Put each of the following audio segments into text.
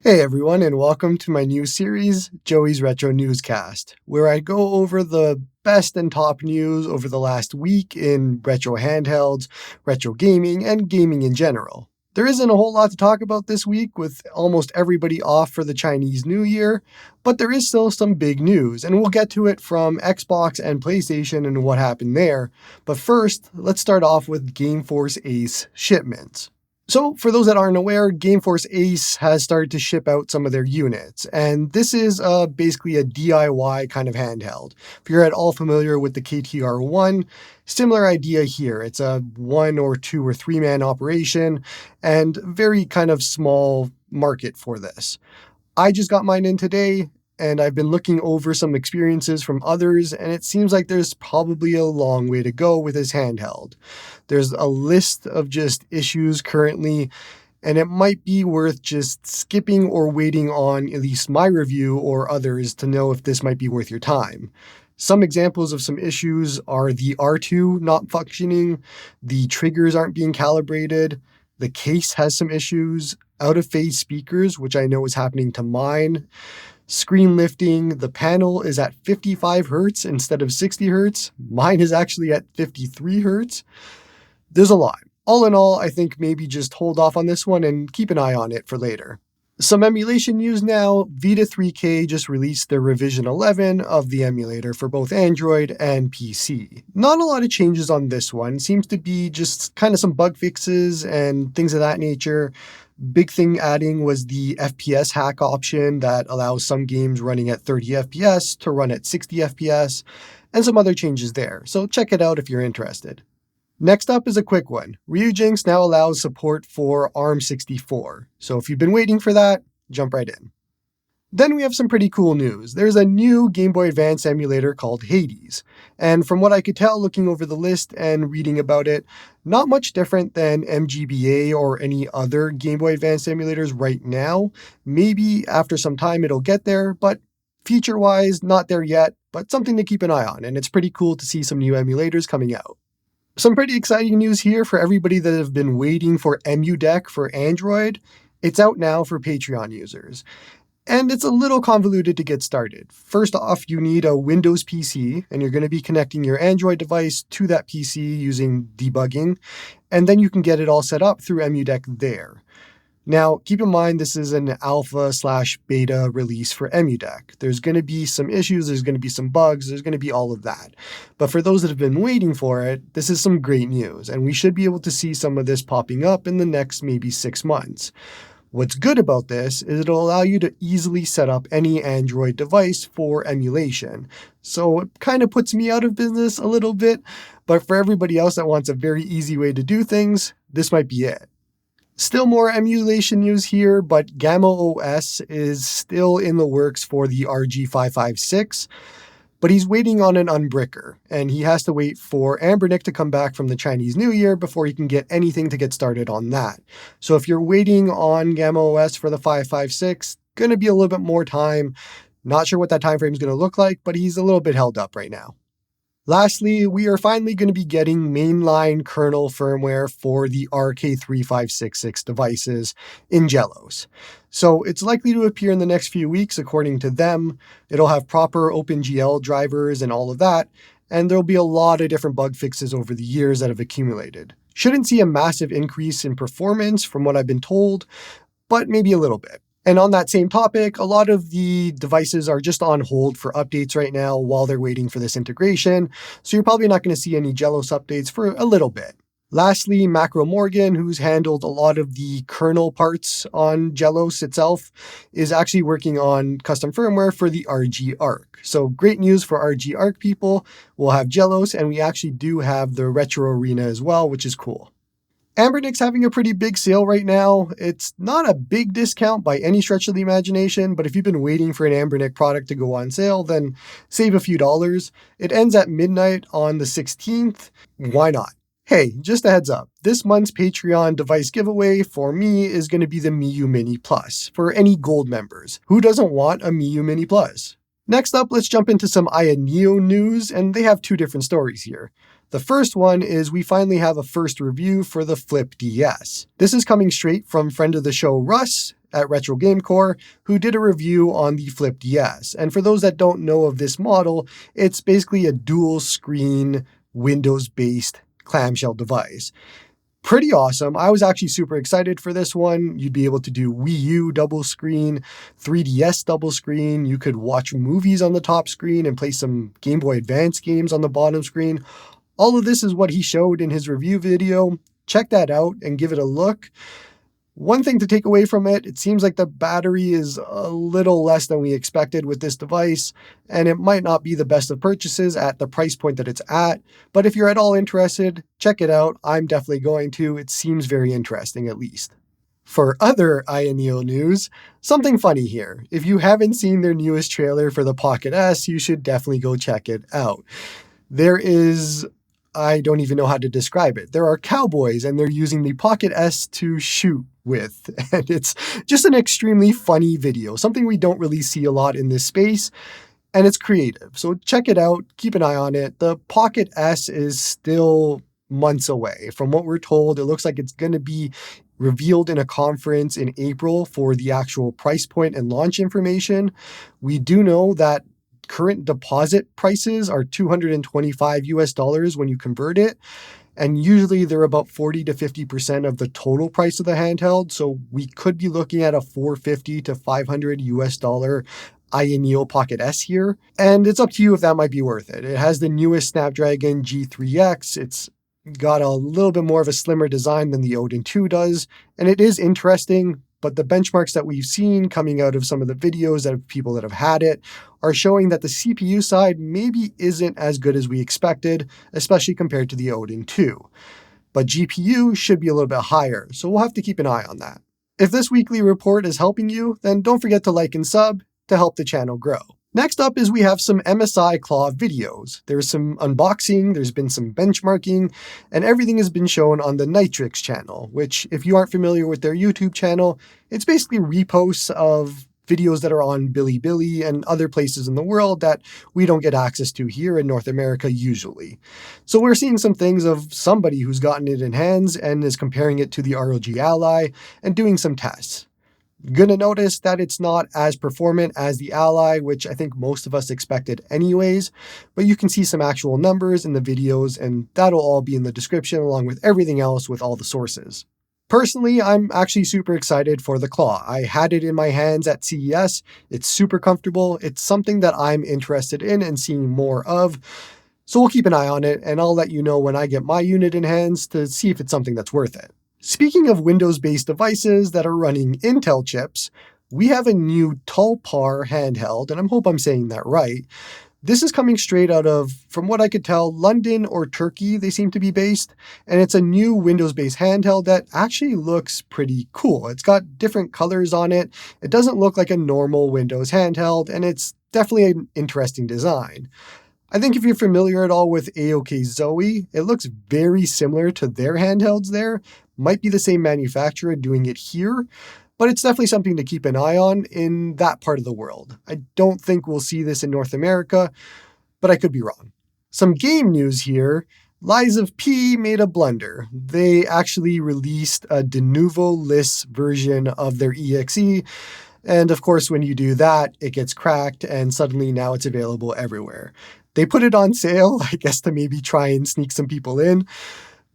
Hey everyone, and welcome to my new series, Joey's Retro Newscast, where I go over the best and top news over the last week in retro handhelds, retro gaming, and gaming in general. There isn't a whole lot to talk about this week with almost everybody off for the Chinese New Year, but there is still some big news, and we'll get to it from Xbox and PlayStation and what happened there. But first, let's start off with GameForce Ace shipments. So, for those that aren't aware, GameForce Ace has started to ship out some of their units, and this is basically a DIY kind of handheld. If you're at all familiar with the KTR-1, similar idea here. It's a 1 or 2 or 3 man operation, and very kind of small market for this. I just got mine in today, and I've been looking over some experiences from others, and it seems like there's probably a long way to go with this handheld. There's a list of just issues currently, and it might be worth just skipping or waiting on at least my review or others to know if this might be worth your time. Some examples of some issues are the R2 not functioning, the triggers aren't being calibrated, the case has some issues, out-of-phase speakers, which I know is happening to mine, screen lifting, the panel is at 55 Hertz instead of 60 Hertz. Mine is actually at 53 Hertz. There's a lot. All in all, I think maybe just hold off on this one and keep an eye on it for later. Some emulation news now. Vita 3K just released their revision 11 of the emulator for both Android and PC. Not a lot of changes on this one. Seems to be just kind of some bug fixes and things of that nature. Big thing adding was the FPS hack option that allows some games running at 30 FPS to run at 60 FPS, and some other changes there, so check it out if you're interested. Next up is a quick one. Ryujinx now allows support for ARM64, so if you've been waiting for that, jump right in. Then we have some pretty cool news. There's a new Game Boy Advance emulator called Hades, and from what I could tell looking over the list and reading about it, not much different than MGBA or any other Game Boy Advance emulators right now. Maybe after some time it'll get there, but feature-wise, not there yet, but something to keep an eye on, and it's pretty cool to see some new emulators coming out. Some pretty exciting news here for everybody that have been waiting for EmuDeck for Android. It's out now for Patreon users. And it's a little convoluted to get started. First off, you need a Windows PC, and you're going to be connecting your Android device to that PC using debugging, and then you can get it all set up through EmuDeck there. Now, keep in mind this is an alpha/beta release for EmuDeck. There's going to be some issues, there's going to be some bugs, there's going to be all of that. But for those that have been waiting for it, this is some great news, and we should be able to see some of this popping up in the next maybe 6 months. What's good about this is it'll allow you to easily set up any Android device for emulation. So it kind of puts me out of business a little bit, but for everybody else that wants a very easy way to do things, this might be it. Still more emulation news here, but Gamma OS is still in the works for the RG556. But he's waiting on an unbricker, and he has to wait for Anbernic to come back from the Chinese New Year before he can get anything to get started on that. So if you're waiting on Gamma OS for the 556, going to be a little bit more time. Not sure what that time frame is going to look like, but he's a little bit held up right now. Lastly, we are finally going to be getting mainline kernel firmware for the RK3566 devices in Jellos. So it's likely to appear in the next few weeks, according to them. It'll have proper OpenGL drivers and all of that, and there'll be a lot of different bug fixes over the years that have accumulated. Shouldn't see a massive increase in performance from what I've been told, but maybe a little bit. And on that same topic, a lot of the devices are just on hold for updates right now while they're waiting for this integration, so you're probably not going to see any Jellos updates for a little bit. Lastly, Macro Morgan, who's handled a lot of the kernel parts on Jellos itself, is actually working on custom firmware for the RG Arc. So great news for RG Arc people. We'll have Jellos, and we actually do have the Retro Arena as well, which is cool. Anbernic's having a pretty big sale right now. It's not a big discount by any stretch of the imagination, but if you've been waiting for an Anbernic product to go on sale, then save a few dollars. It ends at midnight on the 16th. Why not? Hey, just a heads up, this month's Patreon device giveaway for me is going to be the Miyu Mini Plus for any gold members. Who doesn't want a Miyu Mini Plus? Next up, let's jump into some Ayaneo news, and they have two different stories here. The first one is we finally have a first review for the Flip DS. This is coming straight from friend of the show Russ, at Retro Gamecore, who did a review on the Flip DS. And for those that don't know of this model, it's basically a dual screen Windows-based clamshell device. Pretty awesome. I was actually super excited for this one. You'd be able to do Wii U double screen, 3DS double screen. You could watch movies on the top screen and play some Game Boy Advance games on the bottom screen. All of this is what he showed in his review video. Check that out and give it a look. One thing to take away from it, it seems like the battery is a little less than we expected with this device, and it might not be the best of purchases at the price point that it's at, but if you're at all interested, check it out. I'm definitely going to. It seems very interesting, at least. For other Ayaneo news, something funny here. If you haven't seen their newest trailer for the Pocket S, you should definitely go check it out. I don't even know how to describe it. There are cowboys and they're using the Pocket S to shoot with. And it's just an extremely funny video, something we don't really see a lot in this space. And it's creative. So check it out. Keep an eye on it. The Pocket S is still months away. From what we're told, it looks like it's going to be revealed in a conference in April for the actual price point and launch information. We do know that current deposit prices are $225 when you convert it. And usually they're about 40 to 50% of the total price of the handheld. So we could be looking at a $450 to $500 Ayaneo Pocket S here. And it's up to you if that might be worth it. It has the newest Snapdragon G3X. It's got a little bit more of a slimmer design than the Odin 2 does. And it is interesting, but the benchmarks that we've seen coming out of some of the videos of people that have had it are showing that the CPU side maybe isn't as good as we expected, especially compared to the Odin 2. But GPU should be a little bit higher, so we'll have to keep an eye on that. If this weekly report is helping you, then don't forget to like and sub to help the channel grow. Next up is we have some MSI Claw videos. There's some unboxing, there's been some benchmarking, and everything has been shown on the Nitrix channel, which, if you aren't familiar with their YouTube channel, it's basically reposts of videos that are on Bilibili and other places in the world that we don't get access to here in North America usually. So we're seeing some things of somebody who's gotten it in hands and is comparing it to the ROG Ally and doing some tests. Gonna notice that it's not as performant as the Ally, which I think most of us expected anyways, but you can see some actual numbers in the videos, and that'll all be in the description along with everything else with all the sources. Personally, I'm actually super excited for the Claw. I had it in my hands at CES. It's super comfortable. It's something that I'm interested in and seeing more of. So we'll keep an eye on it, and I'll let you know when I get my unit in hands to see if it's something that's worth it. Speaking of Windows-based devices that are running Intel chips, we have a new Tulpar handheld, and I hope I'm saying that right. This is coming straight out of, from what I could tell, London or Turkey, they seem to be based, and it's a new Windows-based handheld that actually looks pretty cool. It's got different colors on it. It doesn't look like a normal Windows handheld, and it's definitely an interesting design. I think if you're familiar at all with AOK Zoe, it looks very similar to their handhelds there. Might be the same manufacturer doing it here, but it's definitely something to keep an eye on in that part of the world. I don't think we'll see this in North America, but I could be wrong. Some game news here. Lies of P made a blunder. They actually released a de novo list version of their EXE, and of course when you do that, it gets cracked and suddenly now it's available everywhere. They put it on sale, I guess to maybe try and sneak some people in.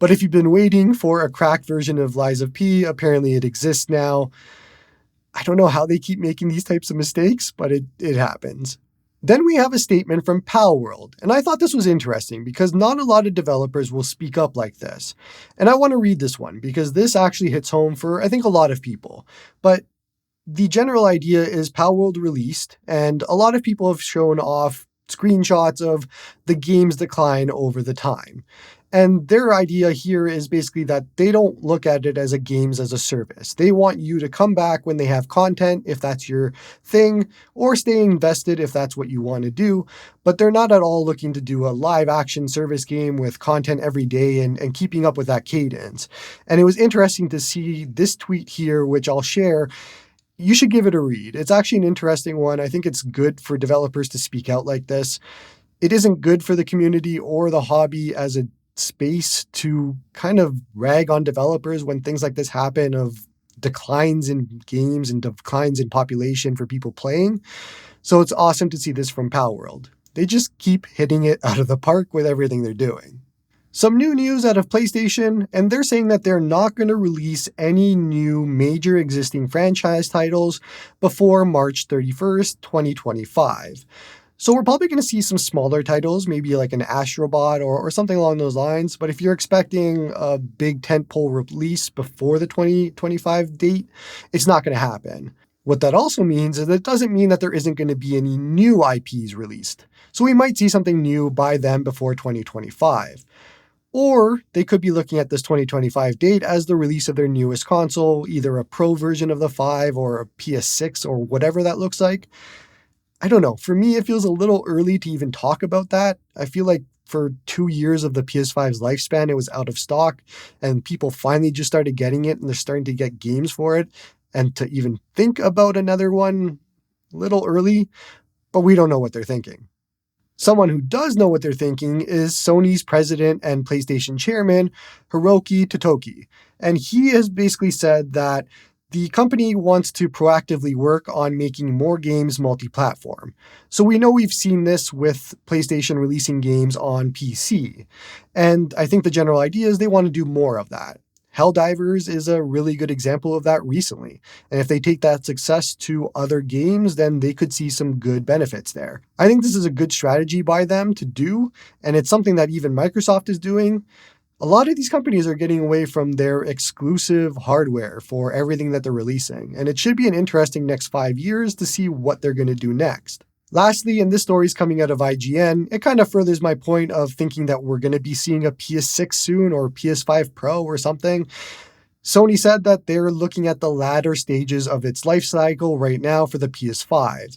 But if you've been waiting for a cracked version of Lies of P, apparently it exists now. I don't know how they keep making these types of mistakes, but it happens. Then we have a statement from Palworld, and I thought this was interesting because not a lot of developers will speak up like this. And I want to read this one because this actually hits home for, I think, a lot of people. But the general idea is Palworld released, and a lot of people have shown off screenshots of the game's decline over the time. And their idea here is basically that they don't look at it as a games as a service. They want you to come back when they have content, if that's your thing, or stay invested if that's what you want to do. But they're not at all looking to do a live action service game with content every day and keeping up with that cadence. And it was interesting to see this tweet here, which I'll share. You should give it a read. It's actually an interesting one. I think it's good for developers to speak out like this. It isn't good for the community or the hobby as a space to kind of rag on developers when things like this happen of declines in games and declines in population for people playing. So it's awesome to see this from Palworld. They just keep hitting it out of the park with everything they're doing. Some new news out of PlayStation, and they're saying that they're not going to release any new major existing franchise titles before March 31st, 2025. So we're probably going to see some smaller titles, maybe like an Astrobot or something along those lines. But if you're expecting a big tentpole release before the 2025 date, it's not going to happen. What that also means is that it doesn't mean that there isn't going to be any new IPs released. So we might see something new by then before 2025. Or they could be looking at this 2025 date as the release of their newest console, either a Pro version of the 5 or a PS6 or whatever that looks like. I don't know. For me, it feels a little early to even talk about that. I feel like for 2 years of the PS5's lifespan, it was out of stock and people finally just started getting it and they're starting to get games for it. And to even think about another one, a little early, but we don't know what they're thinking. Someone who does know what they're thinking is Sony's president and PlayStation chairman, Hiroki Totoki. And he has basically said that the company wants to proactively work on making more games multi-platform. So we know we've seen this with PlayStation releasing games on PC. And I think the general idea is they want to do more of that. Helldivers is a really good example of that recently. And if they take that success to other games, then they could see some good benefits there. I think this is a good strategy by them to do, and it's something that even Microsoft is doing. A lot of these companies are getting away from their exclusive hardware for everything that they're releasing, and it should be an interesting next 5 years to see what they're going to do next. Lastly, and this story is coming out of IGN, it kind of furthers my point of thinking that we're going to be seeing a PS6 soon or PS5 Pro or something. Sony said that they're looking at the latter stages of its life cycle right now for the PS5.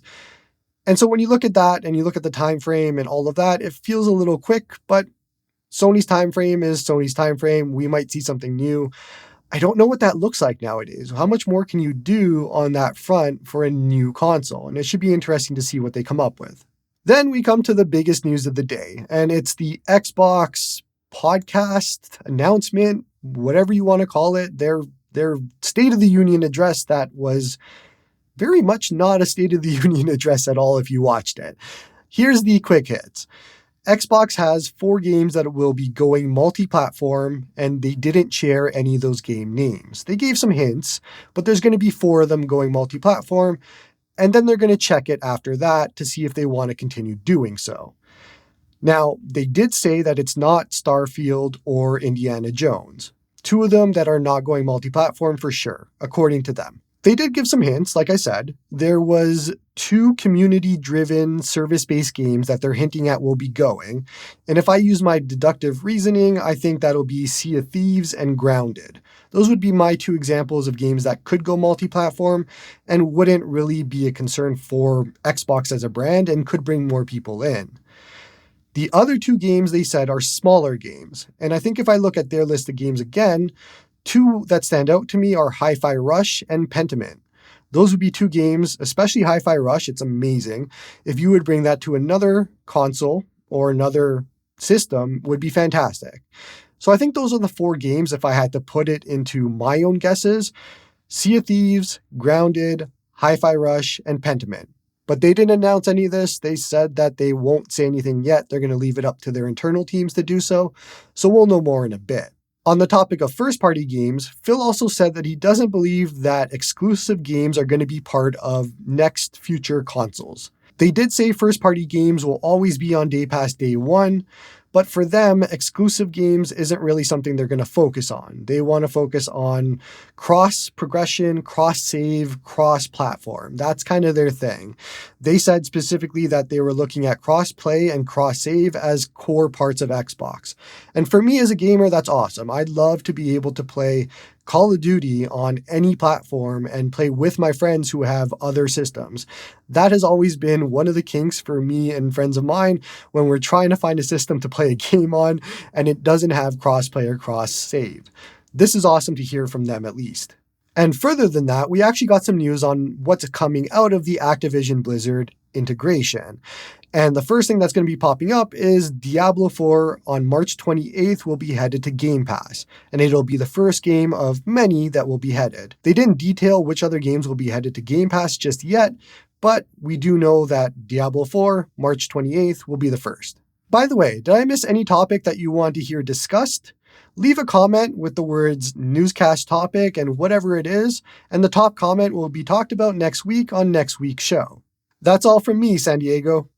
And so when you look at that and you look at the time frame and all of that, it feels a little quick, but Sony's time frame is Sony's time frame. We might see something new. I don't know what that looks like nowadays. How much more can you do on that front for a new console? And it should be interesting to see what they come up with. Then we come to the biggest news of the day, and it's the Xbox podcast announcement, whatever you want to call it, their State of the Union address that was very much not a State of the Union address at all if you watched it. Here's the quick hits. Xbox has 4 games that will be going multi-platform, and they didn't share any of those game names. They gave some hints, but there's going to be 4 of them going multi-platform, and then they're going to check it after that to see if they want to continue doing so. Now, they did say that it's not Starfield or Indiana Jones. 2 of them that are not going multi-platform for sure, according to them. They did give some hints, like I said. There was 2 community-driven service-based games that they're hinting at will be going. And if I use my deductive reasoning, I think that'll be Sea of Thieves and Grounded. Those would be my 2 examples of games that could go multi-platform and wouldn't really be a concern for Xbox as a brand and could bring more people in. The other 2 games they said are smaller games. And I think if I look at their list of games again, 2 that stand out to me are Hi-Fi Rush and Pentiment. Those would be 2 games, especially Hi-Fi Rush. It's amazing. If you would bring that to another console or another system, would be fantastic. So I think those are the 4 games if I had to put it into my own guesses. Sea of Thieves, Grounded, Hi-Fi Rush, and Pentiment. But they didn't announce any of this. They said that they won't say anything yet. They're going to leave it up to their internal teams to do so. So we'll know more in a bit. On the topic of first-party games, Phil also said that he doesn't believe that exclusive games are going to be part of next future consoles. They did say first-party games will always be on Day Pass day 1, but for them, exclusive games isn't really something they're going to focus on. They want to focus on cross-progression, cross-save, cross-platform. That's kind of their thing. They said specifically that they were looking at cross-play and cross-save as core parts of Xbox. And for me as a gamer, that's awesome. I'd love to be able to play Call of Duty on any platform and play with my friends who have other systems. That has always been one of the kinks for me and friends of mine when we're trying to find a system to play a game on and it doesn't have cross-play or cross-save. This is awesome to hear from them at least. And further than that, we actually got some news on what's coming out of the Activision Blizzard integration. And the first thing that's going to be popping up is Diablo 4 on March 28th will be headed to Game Pass, and it'll be the first game of many that will be headed. They didn't detail which other games will be headed to Game Pass just yet, but we do know that Diablo 4, March 28th, will be the first. By the way, did I miss any topic that you want to hear discussed? Leave a comment with the words newscast topic and whatever it is, and the top comment will be talked about next week on next week's show. That's all from me, San Diego.